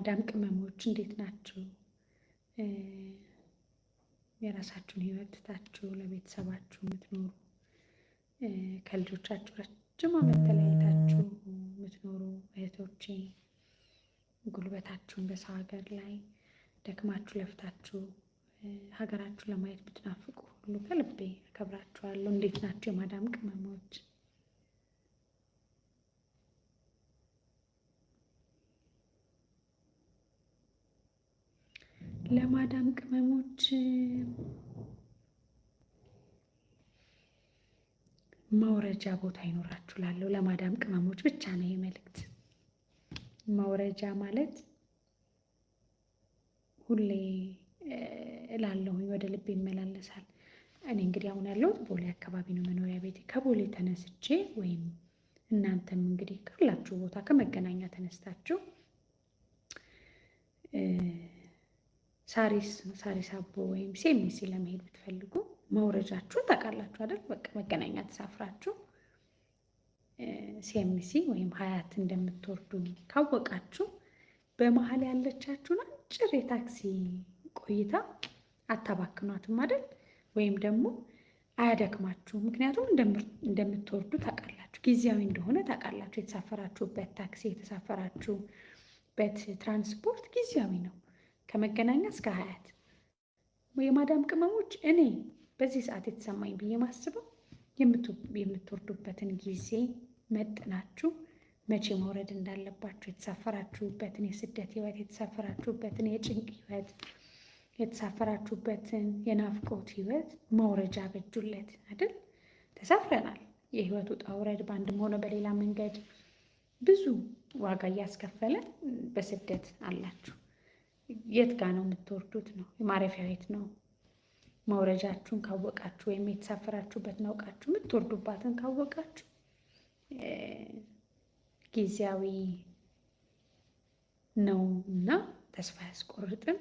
የማዳም ቅመሞች እንዴት ናችሁ? የራሳችሁን ህይወት ትታችሁ ለቤተሰባችሁ የምትኖሩ ከልጆቻችሁ ረጅም ዓመት ተለያይታችሁ የምትኖሩ እህቶቼ ጉልበታችሁን በሰው ሀገር ላይ ደክማችሁ ለፍታችሁ ሀገራችሁን ለማየት ብትናፍቁ ሁሉ ከልቤ አከብራችኋለሁ። እንዴት ናችሁ የማዳም ቅመሞች? ለማዳም ቅመሞች መውረጃ ቦታ ይኖራችሁ ላለው ለማዳም ቅመሞች ብቻ ነው የመልእክት። መውረጃ ማለት ሁሌ እላለሁኝ ወደ ልቤ ይመላለሳል። እኔ እንግዲህ አሁን ያለሁት ቦሌ አካባቢ ነው መኖሪያ ቤቴ። ከቦሌ ተነስቼ ወይም እናንተም እንግዲህ ካላችሁ ቦታ ከመገናኛ ተነስታችሁ ሳሪስ አቦ ወይም ሴሚሲ ለመሄድ ብትፈልጉ መውረጃችሁን ታውቃላችሁ አይደል? በቃ መገናኛ ተሳፍራችሁ ሴሚሲ ወይም ሀያት እንደምትወርዱ ካወቃችሁ በመሀል ያለቻችሁን አጭር የታክሲ ቆይታ አታባክኗትም አይደል? ወይም ደግሞ አያደክማችሁ። ምክንያቱም እንደምትወርዱ ታውቃላችሁ፣ ጊዜያዊ እንደሆነ ታውቃላችሁ። የተሳፈራችሁበት ታክሲ የተሳፈራችሁበት ትራንስፖርት ጊዜያዊ ነው። ከመገናኛ እስከ ሀያት የማዳም ቅመሞች እኔ በዚህ ሰዓት የተሰማኝ ብዬ ማስበው የምትወርዱበትን ጊዜ መጥናችሁ መቼ መውረድ እንዳለባችሁ የተሳፈራችሁበትን የስደት ህይወት፣ የተሳፈራችሁበትን የጭንቅ ህይወት፣ የተሳፈራችሁበትን የናፍቆት ህይወት መውረጃ በጁለት አይደል? ተሳፍረናል። የህይወት ውጣ ውረድ በአንድም ሆነ በሌላ መንገድ ብዙ ዋጋ እያስከፈለ በስደት አላችሁ። የት ጋ ነው የምትወርዱት? ነው የማረፊያ ቤት ነው። መውረጃችሁን ካወቃችሁ ወይም የተሳፈራችሁበትን አውቃችሁ የምትወርዱባትን ካወቃችሁ ጊዜያዊ ነው እና ተስፋ ያስቆርጥም።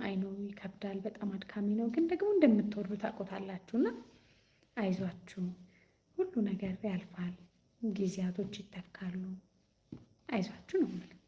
አይኖ ይከብዳል፣ በጣም አድካሚ ነው። ግን ደግሞ እንደምትወርዱ ታውቁታላችሁና አይዟችሁ፣ ሁሉ ነገር ያልፋል፣ ጊዜያቶች ይተካሉ። አይዟችሁ ነው የምልህ።